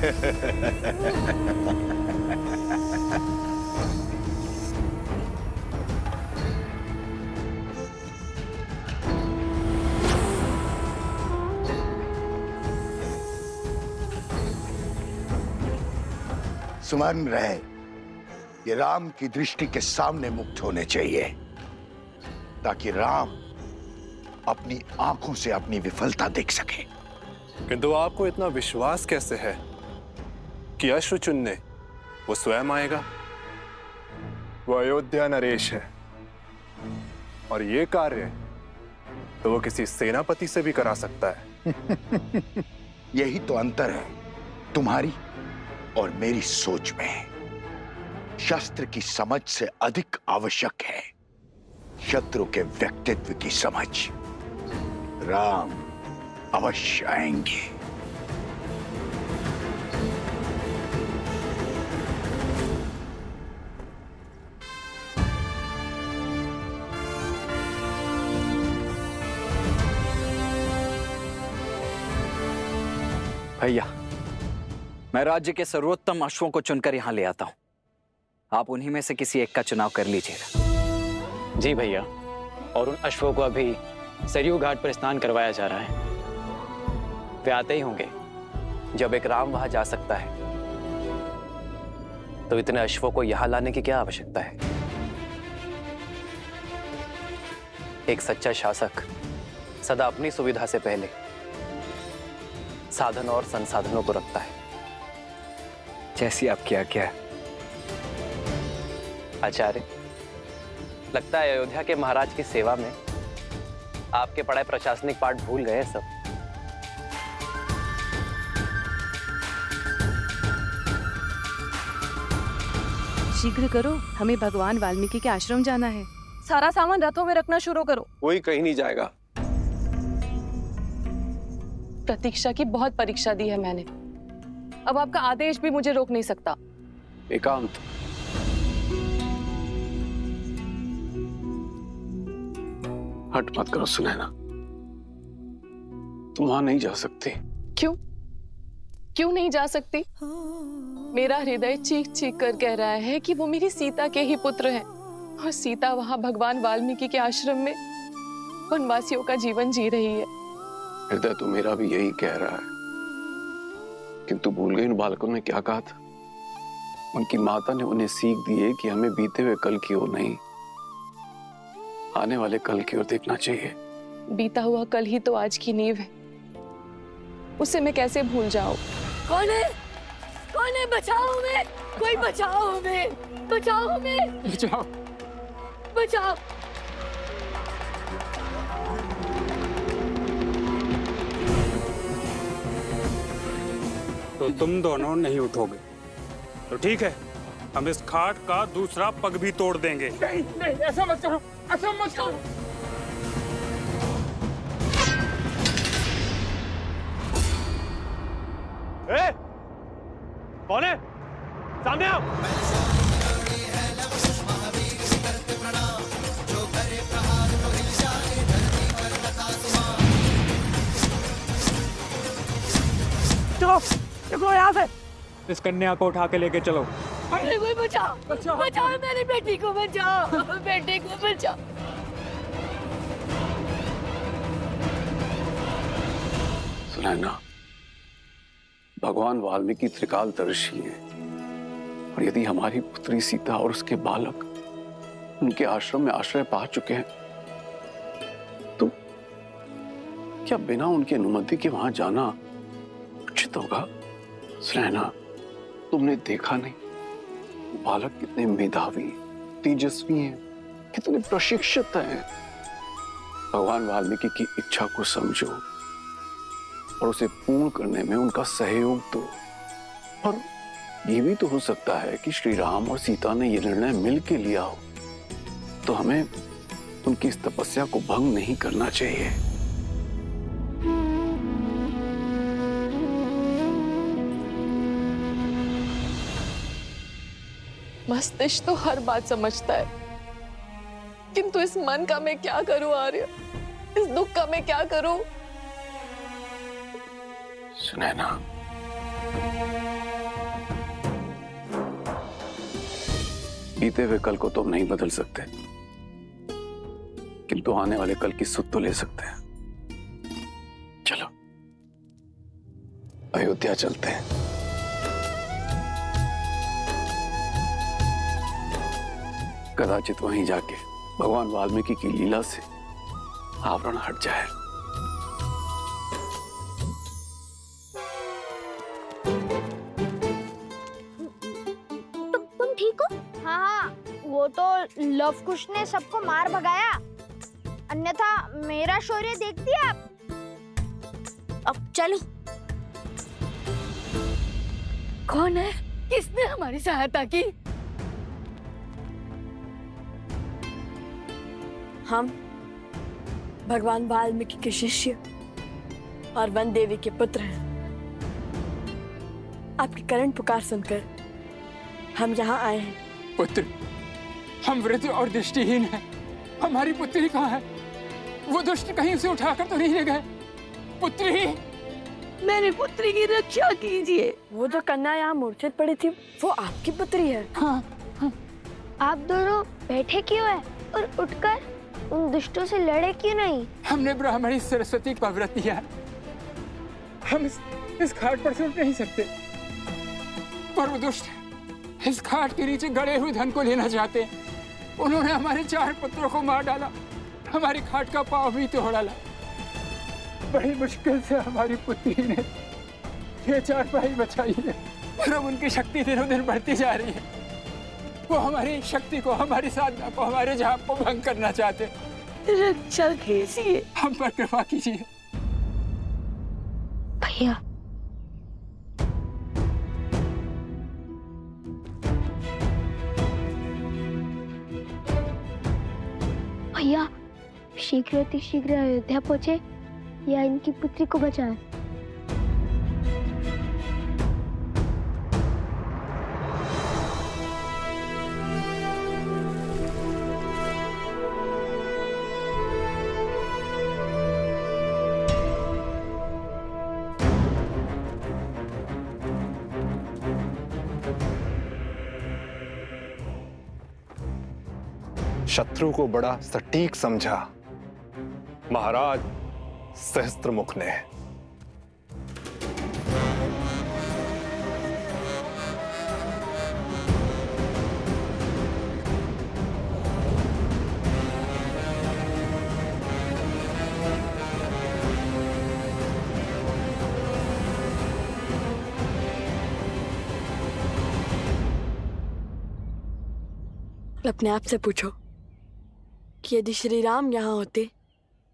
सुमन रहे, ये राम की दृष्टि के सामने मुक्त होने चाहिए, ताकि राम अपनी आंखों से अपनी विफलता देख सके। किंतु आपको इतना विश्वास कैसे है कि अश्रु चुनने वो स्वयं आएगा? वो अयोध्या नरेश है, और ये कार्य तो वो किसी सेनापति से भी करा सकता है। यही तो अंतर है तुम्हारी और मेरी सोच में। शस्त्र की समझ से अधिक आवश्यक है शत्रु के व्यक्तित्व की समझ। राम अवश्य आएंगे। भैया, मैं राज्य के सर्वोत्तम अश्वों को चुनकर यहां ले आता हूं। आप उन्हीं में से किसी एक का चुनाव कर लीजिएगा। जी भैया, और उन अश्वों को अभी सरयू घाट पर स्नान करवाया जा रहा है। वे आते ही होंगे। जब एक राम वहां जा सकता है तो इतने अश्वों को यहां लाने की क्या आवश्यकता है? एक सच्चा शासक सदा अपनी सुविधा से पहले साधन और संसाधनों को रखता है। जैसी आपकी आज्ञा है। आचार्य, लगता है अयोध्या के महाराज की सेवा में आपके पढ़ाए प्रशासनिक पाठ भूल गए सब। शीघ्र करो, हमें भगवान वाल्मीकि के आश्रम जाना है। सारा सामान रथों में रखना शुरू करो। कोई कहीं नहीं जाएगा। प्रतीक्षा की बहुत परीक्षा दी है मैंने, अब आपका आदेश भी मुझे रोक नहीं सकता। एकांत। हट मत करो सुनैना, तुम वहां नहीं जा सकती। क्यों? क्यों नहीं जा सकती? मेरा हृदय चीख चीख कर कह रहा है कि वो मेरी सीता के ही पुत्र हैं, और सीता वहां भगवान वाल्मीकि के आश्रम में वनवासियों का जीवन जी रही है। हृदय तो मेरा भी यही कह रहा है, किंतु भूल गई उन बालकों ने क्या कहा था। उनकी माता ने उन्हें सीख दी है कि हमें बीते हुए कल की ओर नहीं, आने वाले कल की ओर देखना चाहिए। बीता हुआ कल ही तो आज की नींव है, उसे मैं कैसे भूल जाऊं? कौन है? कौन है? बचाओ हमें! कोई बचाओ हमें! बचाओ हमें! बचाओ! बचाओ! तो तुम दोनों नहीं उठोगे तो ठीक है, हम इस खाट का दूसरा पग भी तोड़ देंगे। नहीं नहीं, ऐसा मत करो, ऐसा मत करो। ए, कौन है? सामने आओ। चलो, देखो यहाँ से। इस कन्या को उठा के लेके चलो। अरे कोई बचाओ! बचाओ मेरी बेटी को, बचाओ बेटी को, बचाओ। सुनैना, भगवान वाल्मीकि त्रिकालदर्शी हैं, और यदि हमारी पुत्री सीता और उसके बालक उनके आश्रम में आश्रय पा चुके हैं, तो क्या बिना उनकी अनुमति के वहां जाना उचित होगा? सुनैना, तुमने देखा नहीं बालक कितने मेधावी, तेजस्वी हैं, कितने प्रशिक्षित हैं। भगवान वाल्मीकि की इच्छा को समझो और उसे पूर्ण करने में उनका सहयोग दो। और ये भी तो हो सकता है कि श्री राम और सीता ने यह निर्णय मिल के लिया हो, तो हमें उनकी इस तपस्या को भंग नहीं करना चाहिए। मस्तिष्क तो हर बात समझता है, किंतु इस मन का मैं क्या करूं आर्य? इस दुख का मैं क्या करूं? सुनैना, बीते हुए कल को तो हम नहीं बदल सकते, किंतु आने वाले कल की सुध तो ले सकते हैं। चलो अयोध्या चलते हैं। कदाचित वहीं जाके भगवान वाल्मीकि की लीला से आवरण हट जाए। तुम ठीक हो? हाँ, वो तो लव कुश ने सबको मार भगाया, अन्यथा मेरा शौर्य देख दिया आप। अब चलो। कौन है? किसने हमारी सहायता की? हम भगवान वाल्मीकि के शिष्य और वन देवी के पुत्र हैं। आपकी करण पुकार सुनकर हम यहाँ आए हैं। पुत्र, हम वृद्ध और दृष्टिहीन हैं। हमारी पुत्री कहाँ है? वो दुष्ट कहीं उसे उठाकर तो नहीं ले गए? पुत्री, मेरी पुत्री की रक्षा कीजिए। वो जो कन्या यहाँ मूर्छित पड़ी थी, वो आपकी पुत्री है। हाँ, आप दोनों बैठे क्यों हैं और उठकर उन दुष्टों से लड़े क्यों नहीं? हमने ब्राह्मणी सरस्वती का व्रत लिया। हम इस घाट पर से उठ नहीं सकते, पर वो दुष्ट इस घाट के नीचे गड़े हुए धन को लेना चाहते। उन्होंने हमारे 4 पुत्रों को मार डाला, हमारी घाट का पांव भी तोड़ डाला। बड़ी मुश्किल से हमारी पुत्री ने ये 4 भाई बचाई है, पर अब उनकी शक्ति दिनों दिन बढ़ती जा रही है। वो हमारी शक्ति को, हमारी साधना को, हमारे जाप को भंग करना चाहते। रक्षा कीजिए, हम पर कृपा कीजिए। भैया, भैया शीघ्र अयोध्या पहुंचे या इनकी पुत्री को बचाएं। शत्रु को बड़ा सटीक समझा महाराज सहस्त्रमुख ने। अपने आप से पूछो कि यदि श्री राम यहाँ होते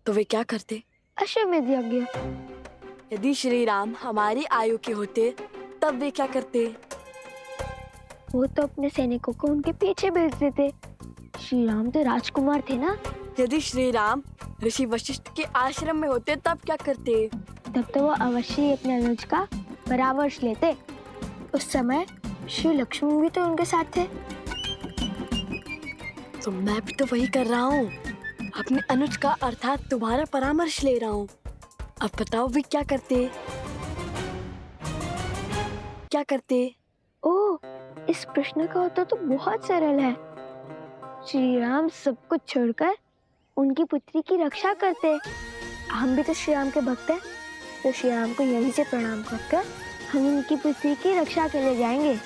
तो वे क्या करते? अश्वमेध यज्ञ। यदि श्री राम हमारी आयु के होते तब वे क्या करते? वो तो अपने सैनिकों को उनके पीछे भेज देते। श्री राम तो राजकुमार थे ना। यदि श्री राम ऋषि वशिष्ठ के आश्रम में होते तब क्या करते? तब तो वो अवश्य ही अपने अनुज का परामर्श लेते। उस समय श्री लक्ष्मण भी तो उनके साथ थे। तो मैं भी तो वही कर रहा हूँ, अपने अनुज का अर्थात तुम्हारा परामर्श ले रहा हूँ। अब बताओ वे क्या करते? क्या करते? ओह, इस प्रश्न का उत्तर तो बहुत सरल है। श्री राम सब कुछ छोड़कर उनकी पुत्री की रक्षा करते। हम भी तो श्री राम के भक्त हैं, तो श्री राम को यहीं से प्रणाम करके हम उनकी पुत्री की रक्षा के लिए जाएंगे।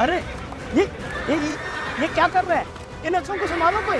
अरे ये क्या कर रहा है? इन अक्षरों को संभालो कोई।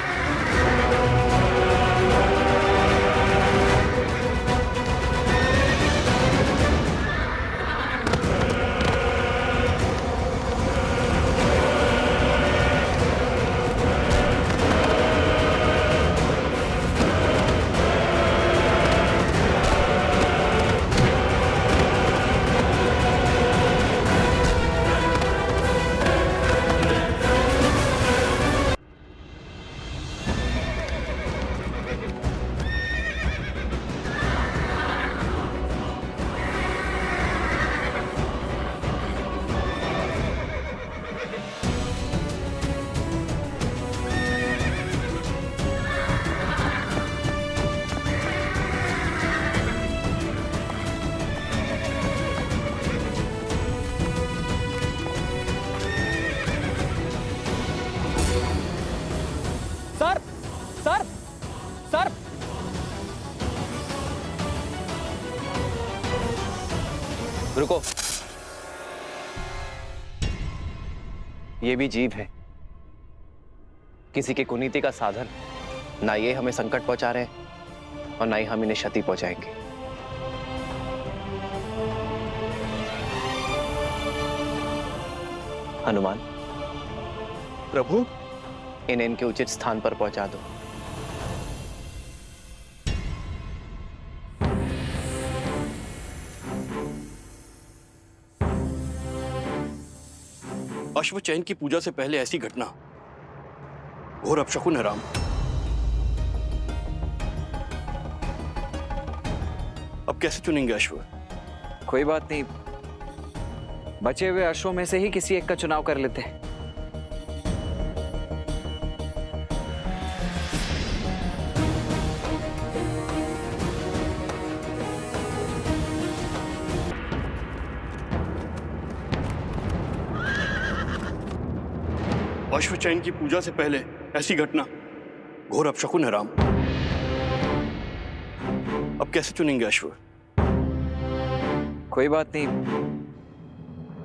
ये भी जीव है, किसी की कुनीति का साधन। ना ये हमें संकट पहुंचा रहे हैं और ना ही हम इन्हें क्षति पहुंचाएंगे। हनुमान, प्रभु, इन्हें इनके उचित स्थान पर पहुंचा दो। अश्व चयन की पूजा से पहले ऐसी घटना घोर अपशकुन है राम। अब कैसे चुनेंगे अश्व? कोई बात नहीं, बचे हुए अश्वों में से ही किसी एक का चुनाव कर लेते हैं। अश्व चयन की पूजा से पहले ऐसी घटना घोर अपशकुन है राम। अब कैसे चुनेंगे अश्व? कोई बात नहीं,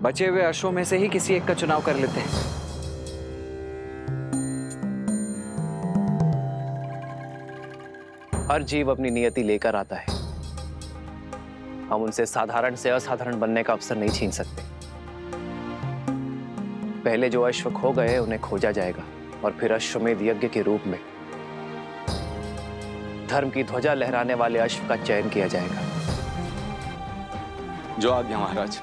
बचे हुए अश्वों में से ही किसी एक का चुनाव कर लेते हैं। हर जीव अपनी नियति लेकर आता है, हम उनसे साधारण से असाधारण बनने का अवसर नहीं छीन सकते। पहले जो अश्व खो गए उन्हें खोजा जाएगा और फिर अश्वमेध यज्ञ के रूप में धर्म की ध्वजा लहराने वाले अश्व का चयन किया जाएगा। जो आज्ञा महाराज।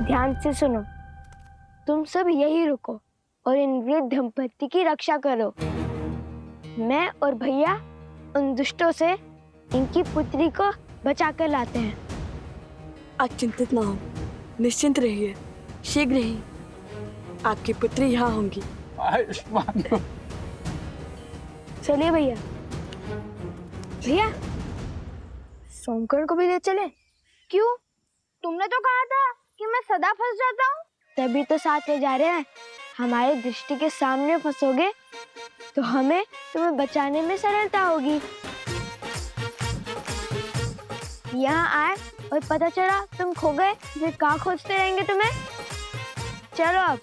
ध्यान से सुनो, तुम सब यही रुको और इन वृद्ध दंपति की रक्षा करो। मैं और भैया उन दुष्टों से इनकी पुत्री को बचा कर लाते हैं। आप चिंतित ना हो, निश्चिंत रहिए, शीघ्र ही आपकी पुत्री यहाँ होंगी। आयुष्मान। चलिए भैया। भैया, सोमकर को भी ले चले। क्यों? तुमने तो कहा था कि मैं सदा फंस जाता हूँ। तभी तो साथ ले जा रहे हैं। हमारी दृष्टि के सामने फंसोगे तो हमें तुम्हें बचाने में सरलता होगी। यहाँ आए और पता चला तुम खो गए, फिर कहाँ खोजते रहेंगे तुम्हें। चलो अब।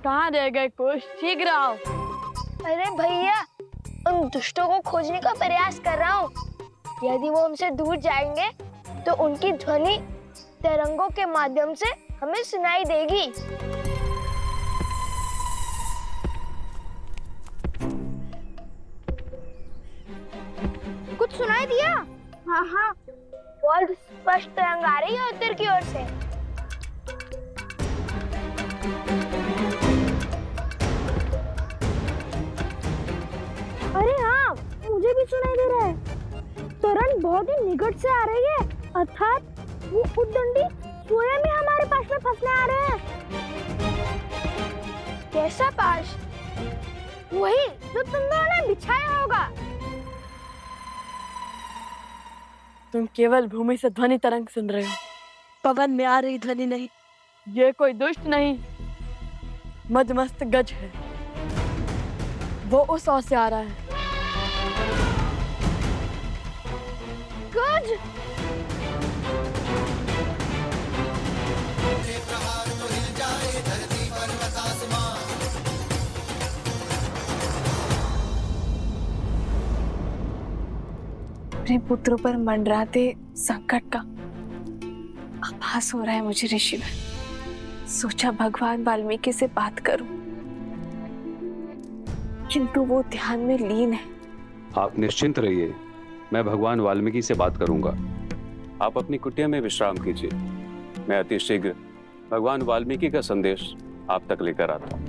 कहाँ रह गए कुछ? शीघ्र आओ। अरे भैया, उन दुष्टों को खोजने का प्रयास कर रहा हूँ। यदि वो हमसे दूर जाएंगे तो उनकी ध्वनि तरंगों के माध्यम से हमें सुनाई देगी। कुछ सुनाई दिया? हाँ हाँ, बहुत स्पष्ट तरंग आ रही है उत्तर की ओर से। अरे हाँ, मुझे भी सुनाई दे रहा है। तरंग बहुत ही निकट से आ रही है, अर्थात वो उद्दंडी स्वयं ही हमारे पास में फंसने आ रहे हैं। कैसा पाश? वही जो तुम दोनों ने बिछाया होगा। तुम केवल भूमि से ध्वनि तरंग सुन रहे हो, पवन में आ रही ध्वनि नहीं। ये कोई दुष्ट नहीं, मदमस्त गज है। वो उस ओर से आ रहा है। गज? अपने पुत्रों पर मंडराते संकट का आभास हो रहा है मुझे ऋषिवर। सोचा भगवान वाल्मीकि से बात करूं, किंतु वो ध्यान में लीन है। आप निश्चिंत रहिए, मैं भगवान वाल्मीकि से बात करूंगा। आप अपनी कुटिया में विश्राम कीजिए। मैं अति शीघ्र भगवान वाल्मीकि का संदेश आप तक लेकर आता हूँ।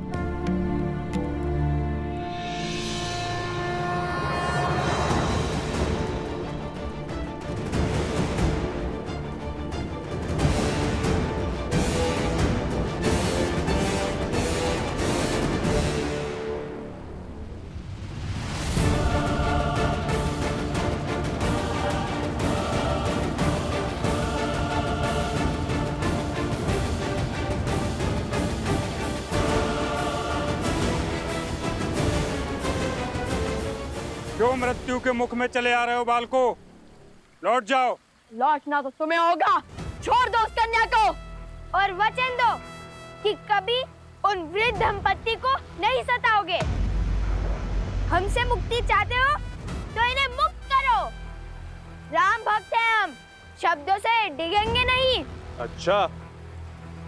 क्यों मृत्यु के मुख में चले आ रहे हो बालको? लौट जाओ। लौटना तो तुम्हें होगा। छोड़ दो उस कन्या को और वचन दो कि कभी उन वृद्ध दंपत्ति को नहीं सताओगे। हमसे मुक्ति चाहते हो तो इन्हें मुक्त करो। राम भक्त हैं हम, शब्दों से डिगेंगे नहीं। अच्छा,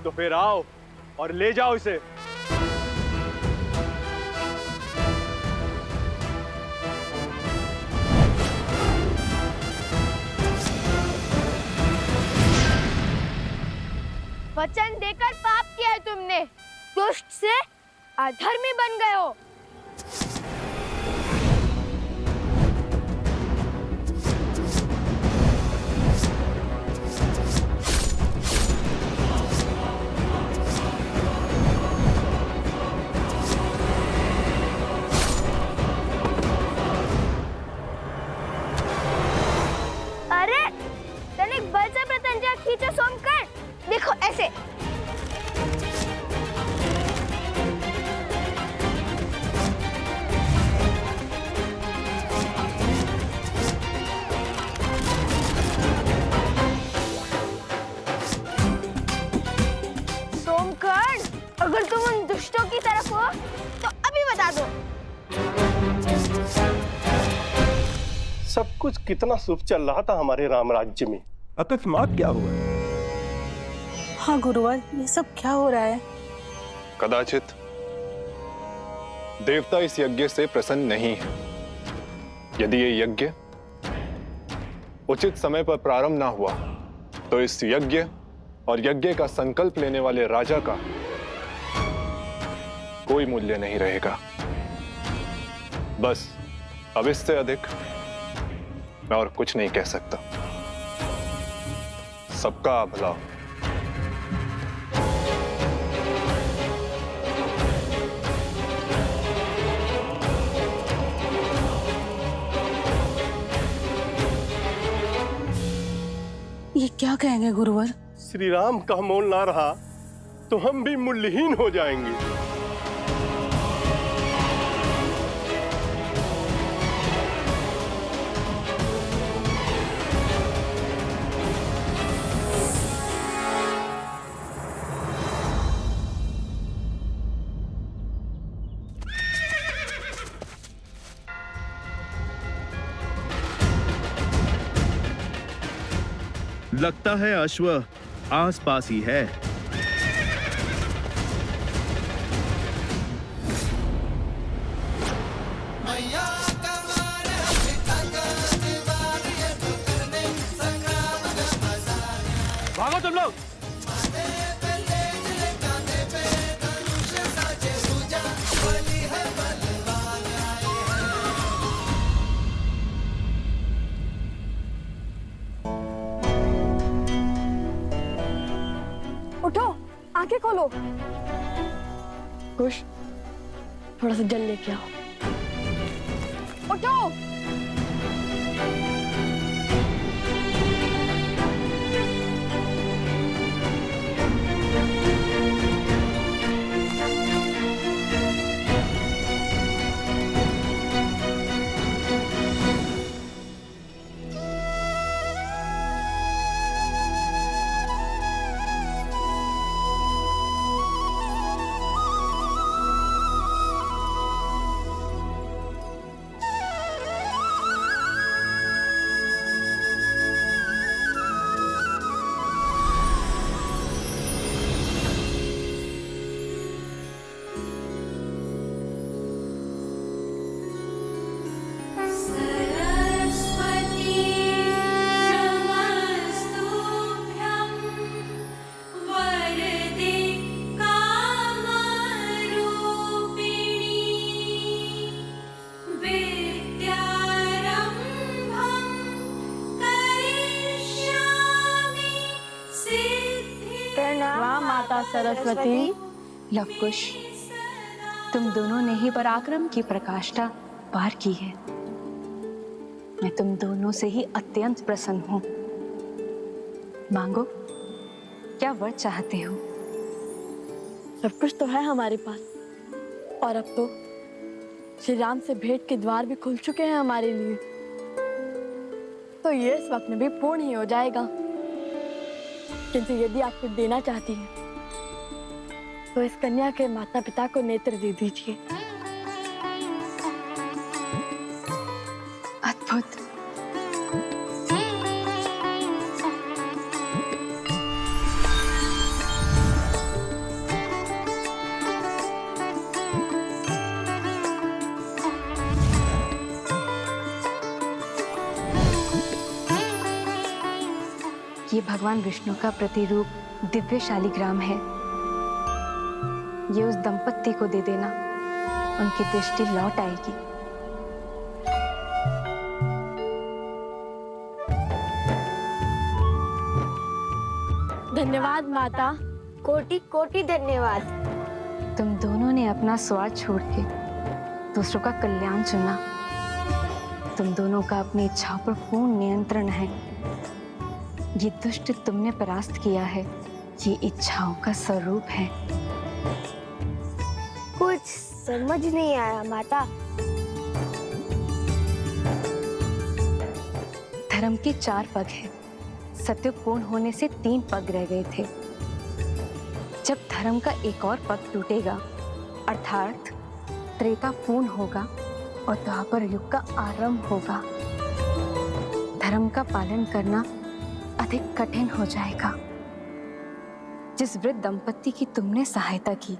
तो फिर आओ और ले जाओ इसे। वचन देकर पाप किया है तुमने, दुष्ट से अधर्मी बन गए हो। अरे तनिक बल से प्रत्यंचा खींचो सोमकर। देखो ऐसे। सोमकर्ण, अगर तुम उन दुष्टों की तरफ हो तो अभी बता दो। सब कुछ कितना शुभ चल रहा था हमारे राम राज्य में, अकस्मात क्या हुआ? हाँ गुरुवर, ये सब क्या हो रहा है? कदाचित देवता इस यज्ञ से प्रसन्न नहीं है। यदि ये यज्ञ उचित समय पर प्रारंभ ना हुआ तो इस यज्ञ और यज्ञ का संकल्प लेने वाले राजा का कोई मूल्य नहीं रहेगा। बस अब इससे अधिक मैं और कुछ नहीं कह सकता। सबका भला। ये क्या कहेंगे गुरुवर? श्री राम का मोल ना रहा तो हम भी मूल्यहीन हो जाएंगे। लगता है अश्व आसपास ही है। भागो तुम लोग। उठो, आंखें खोलो। कुश, थोड़ा सा जल लेके आओ। उठो। माता सरस्वती। लवकुश, तुम दोनों ने ही पराक्रम की प्रकाष्ठा पार की है। मैं तुम दोनों से ही अत्यंत प्रसन्न हूं। मांगो, क्या वर चाहते हो? सब कुछ तो है हमारे पास, और अब तो श्री राम से भेंट के द्वार भी खुल चुके हैं हमारे लिए, तो ये स्वप्न भी पूर्ण ही हो जाएगा। किंतु यदि आप कुछ देना चाहती हैं तो इस कन्या के माता पिता को नेत्र दे दीजिए। अद्भुत। ये भगवान विष्णु का प्रतिरूप दिव्य शालिग्राम है। ये उस दंपत्ति को दे देना, उनकी दृष्टि लौट आएगी। धन्यवाद माता, कोटि कोटि धन्यवाद। तुम दोनों ने अपना स्वार्थ छोड़ के दूसरों का कल्याण चुना। तुम दोनों का अपनी इच्छाओं पर पूर्ण नियंत्रण है। ये दुष्ट तुमने परास्त किया है, ये इच्छाओं का स्वरूप है। कुछ समझ नहीं आया माता। धर्म के 4 पग हैं। सत्य पूर्ण होने से 3 पग रह गए थे। जब धर्म का एक और पग टूटेगा, अर्थात त्रेता पूर्ण होगा और द्वापर युग का आरंभ होगा, धर्म का पालन करना अधिक कठिन हो जाएगा। जिस वृद्ध दंपत्ति की तुमने सहायता की,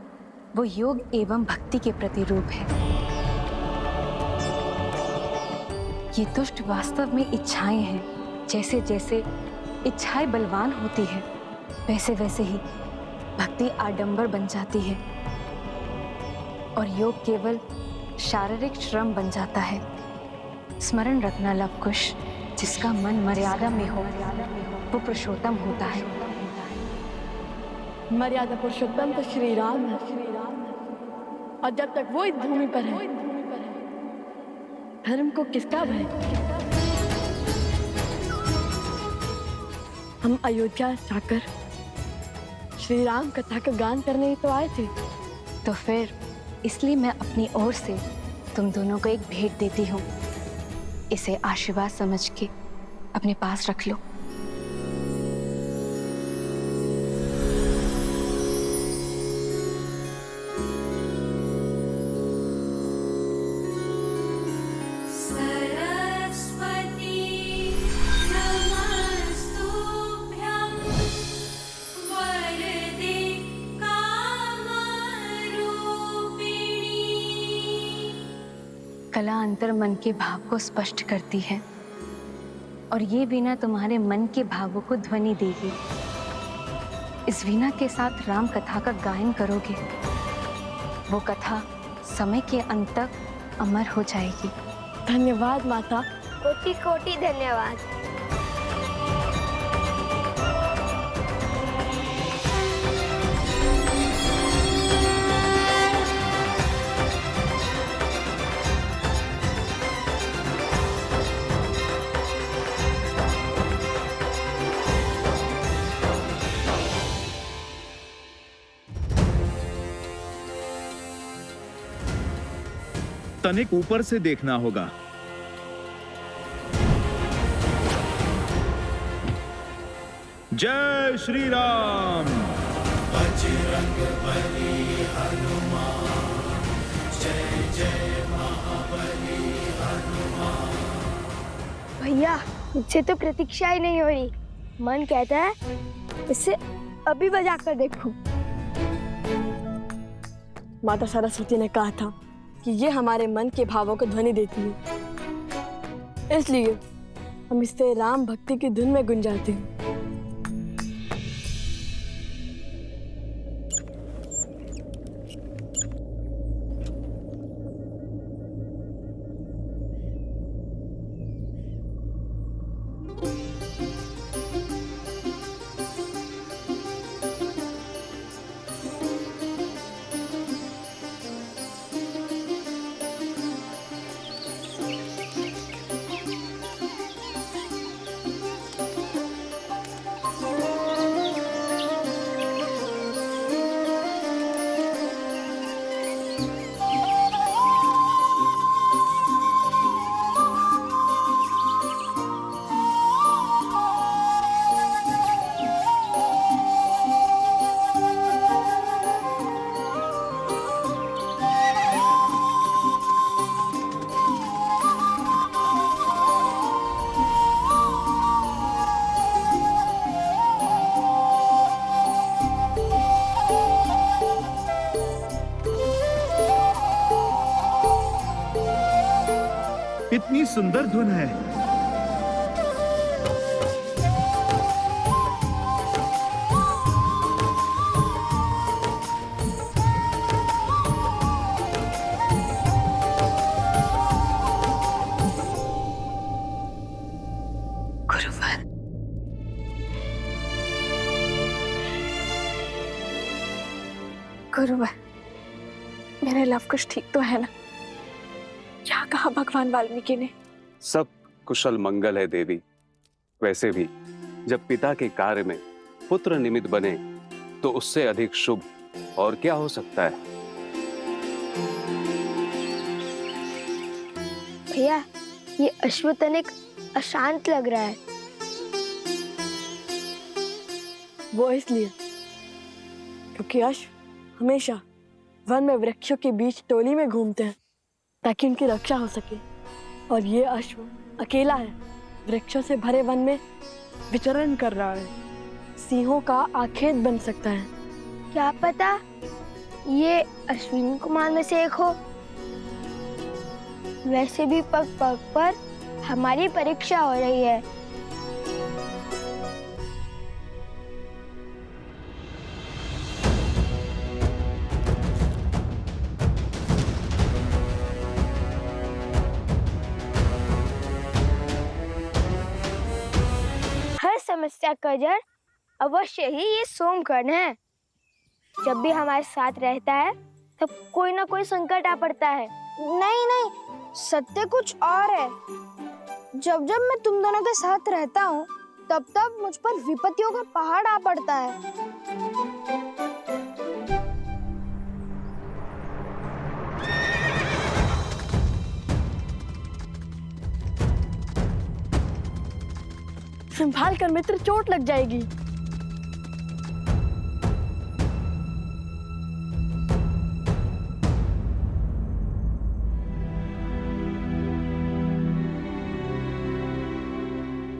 वो योग एवं भक्ति के प्रतिरूप है। ये दुष्ट वास्तव में इच्छाएं हैं। जैसे जैसे इच्छाएं बलवान होती है, वैसे वैसे ही भक्ति आडंबर बन जाती है और योग केवल शारीरिक श्रम बन जाता है। स्मरण रखना लवकुश, जिसका मन मर्यादा में हो वो पुरुषोत्तम होता है। मर्यादा पुरुषोत्तम तो श्री राम है, और जब तक वो इस भूमि पर है, धर्म को किसका भय? हम अयोध्या जाकर श्री राम कथा का गान करने ही तो आए थे। तो फिर इसलिए मैं अपनी ओर से तुम दोनों को एक भेंट देती हूँ। इसे आशीर्वाद समझ के अपने पास रख लो। कला अंतर मन के भाव को स्पष्ट करती है और ये वीणा तुम्हारे मन के भावों को ध्वनि देगी। इस वीणा के साथ राम कथा का गायन करोगे, वो कथा समय के अंत तक अमर हो जाएगी। धन्यवाद माता। कोटि कोटि धन्यवाद। तनिक ऊपर से देखना होगा। जय श्री राम। बजरंग बली हनुमान, जय जय महाबली हनुमान। भैया, मुझसे तो प्रतीक्षा ही नहीं हो रही। मन कहता है इसे अभी बजा कर देखूं। माता सरस्वती ने कहा था कि ये हमारे मन के भावों को ध्वनि देती है, इसलिए हम इससे राम भक्ति की धुन में गुंजाते हैं। कितनी सुंदर धुन है। गुरुवर, गुरुवर, मेरे लव कुछ ठीक तो है ना? क्या कहा भगवान वाल्मीकि ने? सब कुशल मंगल है देवी। वैसे भी जब पिता के कार्य में पुत्र निमित्त बने तो उससे अधिक शुभ और क्या हो सकता है। भैया, ये अश्वतनिक अशांत लग रहा है। वो इसलिए क्योंकि अश्व हमेशा वन में वृक्षों के बीच टोली में घूमते हैं ताकि उनकी रक्षा हो सके, और ये अश्व अकेला है, वृक्षों से भरे वन में विचरण कर रहा है। सिंहों का आखेट बन सकता है। क्या पता ये अश्विनी कुमार में से एक हो। वैसे भी पग पग पर हमारी परीक्षा हो रही है। हर समस्या का जड़ अवश्य ही ये सोमकर्ण है। जब भी हमारे साथ रहता है तब कोई ना कोई संकट आ पड़ता है। नहीं नहीं, सत्य कुछ और है। जब जब मैं तुम दोनों के साथ रहता हूँ तब तब मुझ पर विपत्तियों का पहाड़ आ पड़ता है। संभाल कर मित्र, चोट लग जाएगी।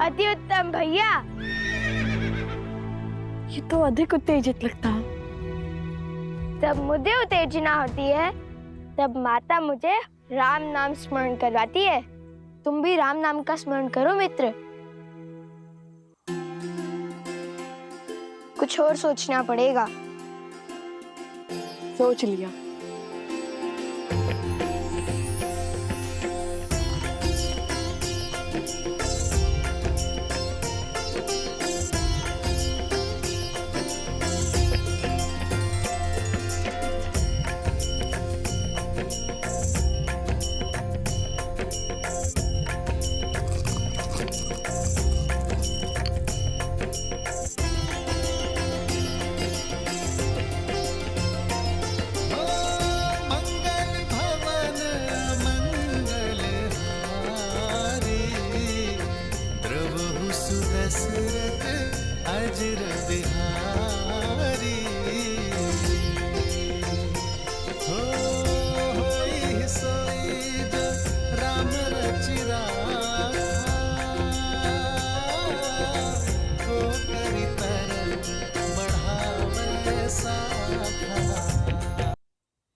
अति उत्तम भैया। ये तो अधिक उत्तेजित लगता है। जब मुझे उत्तेजना होती है तब माता मुझे राम नाम स्मरण करवाती है। तुम भी राम नाम का स्मरण करो मित्र। कुछ और सोचना पड़ेगा। सोच लिया।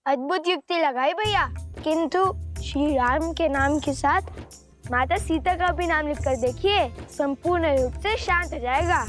अद्भुत युक्ति लगाई भैया, किंतु श्री राम के नाम के साथ माता सीता का भी नाम लिखकर देखिए, संपूर्ण रूप से शांत हो जाएगा।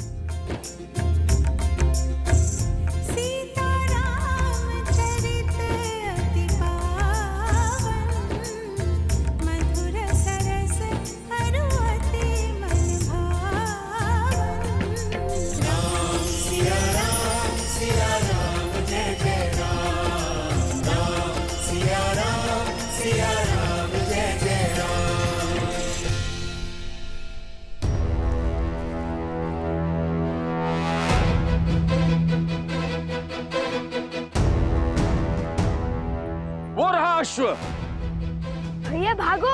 भैया भागो।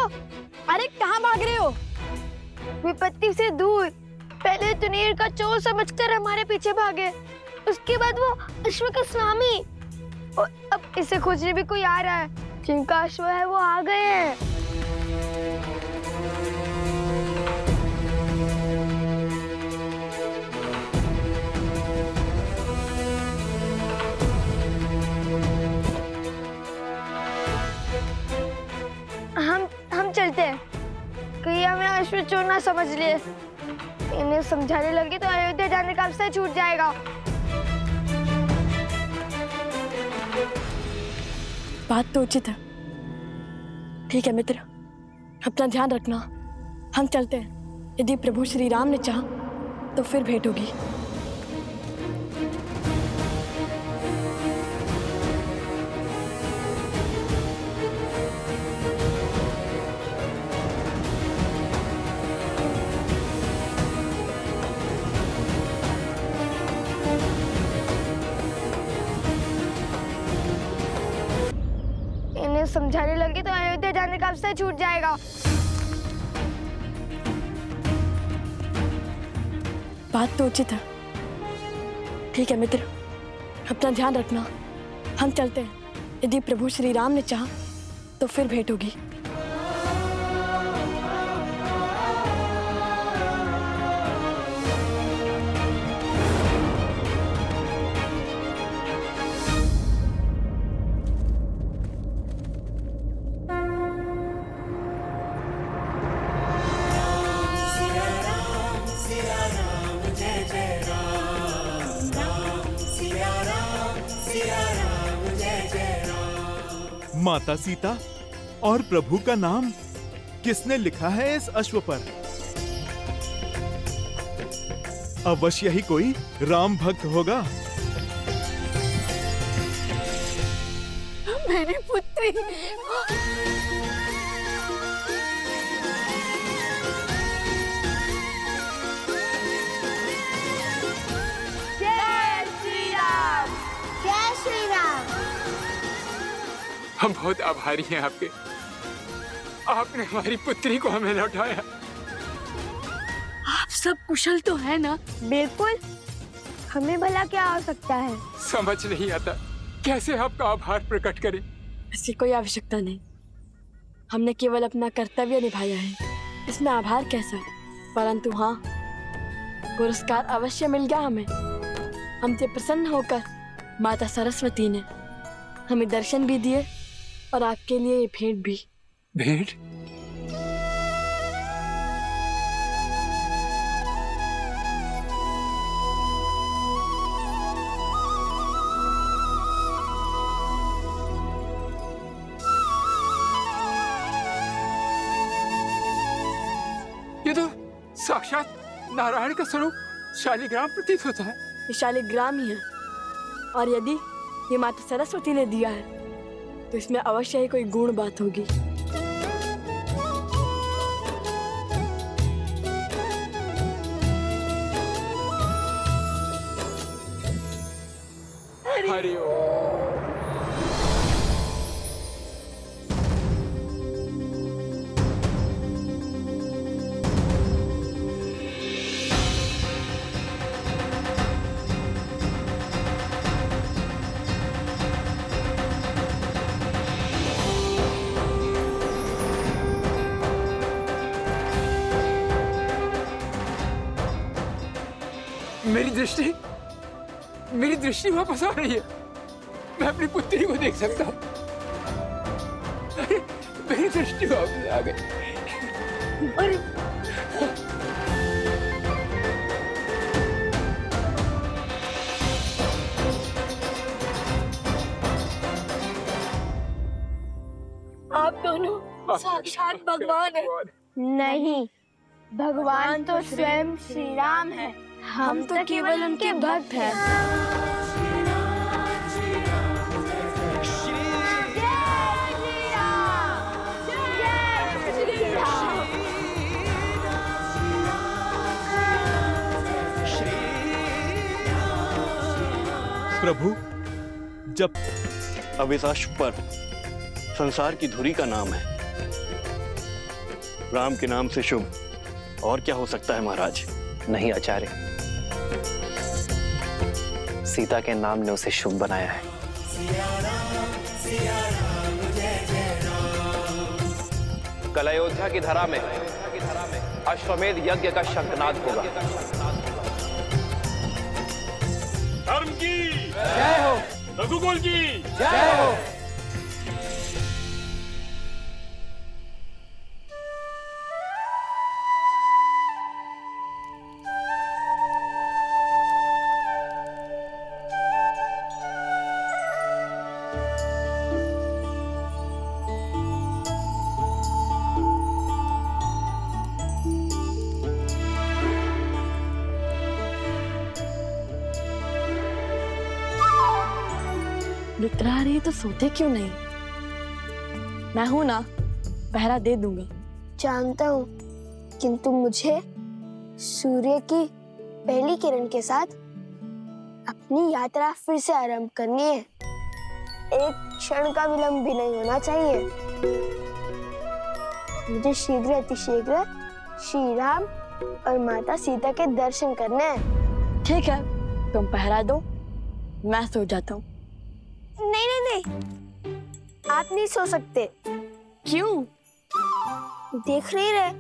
अरे कहाँ भाग रहे हो? विपत्ति से दूर। पहले तुनीर का चोर समझकर हमारे पीछे भागे, उसके बाद वो अश्व का स्वामी, और अब इसे खोजने भी कोई आ रहा है। जिनका अश्व है वो आ गए हैं। हम चलते हैं। कहीं हमें अश्व चोर ना समझ लिए। इन्हें समझाने लगे तो अयोध्या जाने का अवसर छूट जाएगा। बात तो उचित है। ठीक है मित्र, अपना ध्यान रखना। हम चलते हैं। यदि प्रभु श्री राम ने चाहा तो फिर भेंट होगी। इन्हें समझाने लगे तो अयोध्या जाने का अवसर छूट जाएगा। बात तो उचित है। ठीक है मित्र, अपना ध्यान रखना। हम चलते हैं। यदि प्रभु श्री राम ने चाहा तो फिर भेंट होगी। माता सीता और प्रभु का नाम किसने लिखा है इस अश्व पर? अवश्य ही कोई राम भक्त होगा। मेरी पुत्री। जय श्री राम, जय श्री राम। हम बहुत आभारी हैं आपके। आपने हमारी पुत्री को हमें लौटाया। आप सब कुशल तो है ना? बिल्कुल। हमें भला क्या हो सकता है? समझ नहीं आता कैसे आपका आभार प्रकट करें। इसकी कोई आवश्यकता नहीं। हमने केवल अपना कर्तव्य निभाया है। इसमें आभार कैसा? परंतु हाँ, पुरस्कार अवश्य मिल गया हमें। हमसे प्रसन्न होकर माता सरस्वती ने हमें दर्शन भी दिए और आपके लिए ये भेंट भी। भेंट? ये तो साक्षात नारायण का स्वरूप शालिग्राम प्रतीत होता है। ये शालिग्राम ही है, और यदि ये माता सरस्वती ने दिया है तो इसमें अवश्य ही कोई गुण बात होगी। हरि ओम। मेरी दृष्टि वापस आ रही है। मैं अपनी पुत्री को देख सकता हूँ। मेरी दृष्टि वापस आ गई। आप दोनों साक्षात भगवान हैं। नहीं, भगवान तो स्वयं श्री राम है। हम तो केवल उनके भक्त हैं। प्रभु, जब अब इस अश्व पर संसार की धुरी का नाम है। राम के नाम से शुभ और क्या हो सकता है महाराज? नहीं आचार्य, सीता के नाम ने उसे शुभ बनाया है। कल अयोध्या की धरा में अश्वमेध यज्ञ का शंखनाद होगा। धर्म की जय हो, रघुकुल की जय हो। सुमित्रा आ रही है तो सोते क्यों नहीं? मैं हूं ना, पहरा दे दूंगा। जानता हूँ, किंतु मुझे सूर्य की पहली किरण के साथ अपनी यात्रा फिर से आरंभ करनी है। एक क्षण का विलंब भी नहीं होना चाहिए। मुझे शीघ्र अतिशीघ्र श्री राम और माता सीता के दर्शन करने हैं। ठीक है, तुम पहरा दो, मैं सो जाता हूँ। नहीं नहीं नहीं, आप नहीं सो सकते। क्यों? देख नहीं रहे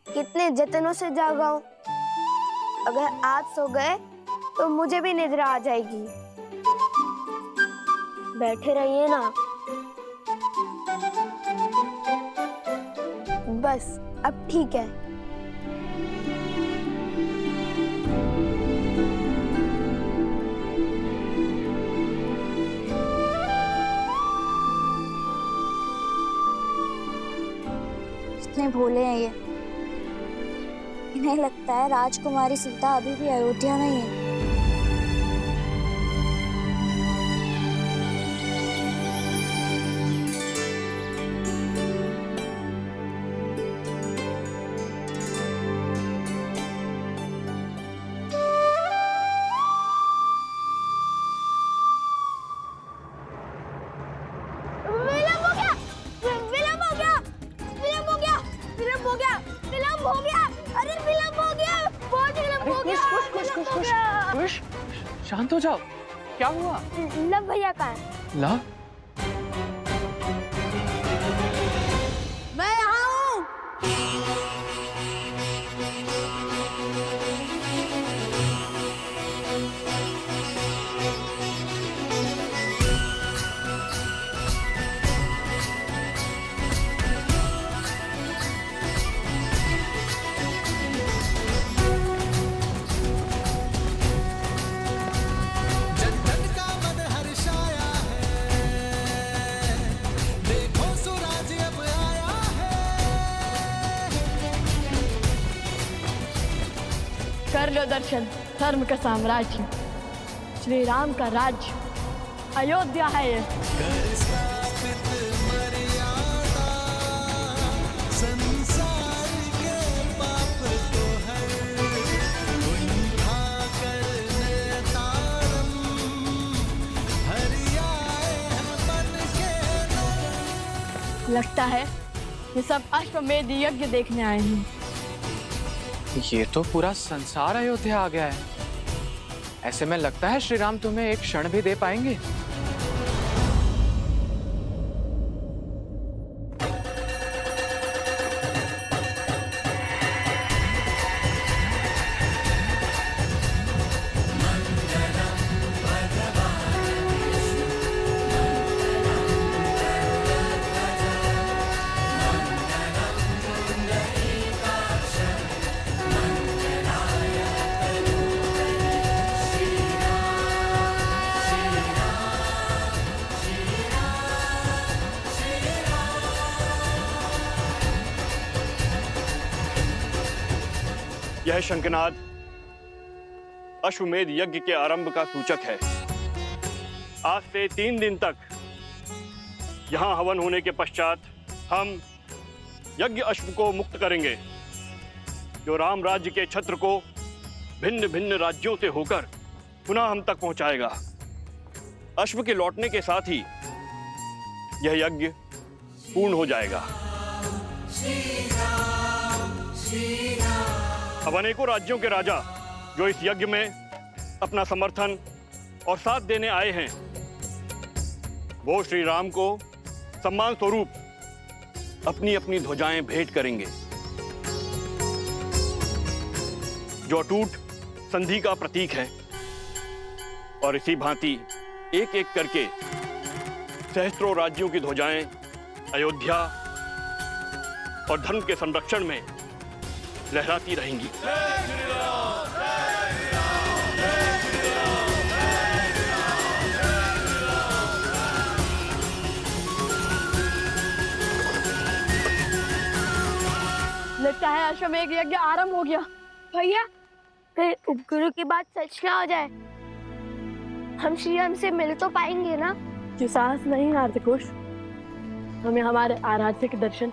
कितने जतनों से जागा हूं। अगर आप सो गए तो मुझे भी निद्रा आ जाएगी। बैठे रहिए ना। बस अब ठीक है। कितने भोले हैं ये। इन्हें लगता है राजकुमारी सीता अभी भी अयोध्या में ही है। शांत हो जाओ, क्या हुआ? लव भैया कहाँ है? लव? मैं यहाँ हूँ। कर लो दर्शन, धर्म का साम्राज्य, श्री राम का राज्य, अयोध्या है ये। लगता है ये सब अश्वमेध यज्ञ देखने आए हैं। ये तो पूरा संसार अयोध्या आ गया है। ऐसे में लगता है श्री राम तुम्हें एक क्षण भी दे पाएंगे। यह शंखनाद अश्वमेध यज्ञ के आरंभ का सूचक है। आज से 3 दिन तक यहां हवन होने के पश्चात हम यज्ञ अश्व को मुक्त करेंगे, जो राम राज्य के छत्र को भिन्न भिन्न राज्यों से होकर पुनः हम तक पहुंचाएगा। अश्व के लौटने के साथ ही यह यज्ञ पूर्ण हो जाएगा। अब अनेकों राज्यों के राजा जो इस यज्ञ में अपना समर्थन और साथ देने आए हैं, वो श्री राम को सम्मान स्वरूप अपनी अपनी ध्वजाएं भेंट करेंगे, जो अटूट संधि का प्रतीक है। और इसी भांति एक एक करके सहस्त्रों राज्यों की ध्वजाएं अयोध्या और धर्म के संरक्षण में लहराती रहेंगी। लगता है अश्वमेध यज्ञ आरंभ हो गया। भैया, कहीं उपगुरु की बात सच ना हो जाए। हम श्री राम से मिल तो पाएंगे ना? कि साहस नहीं हारते कुश, हमें हमारे आराध्य के दर्शन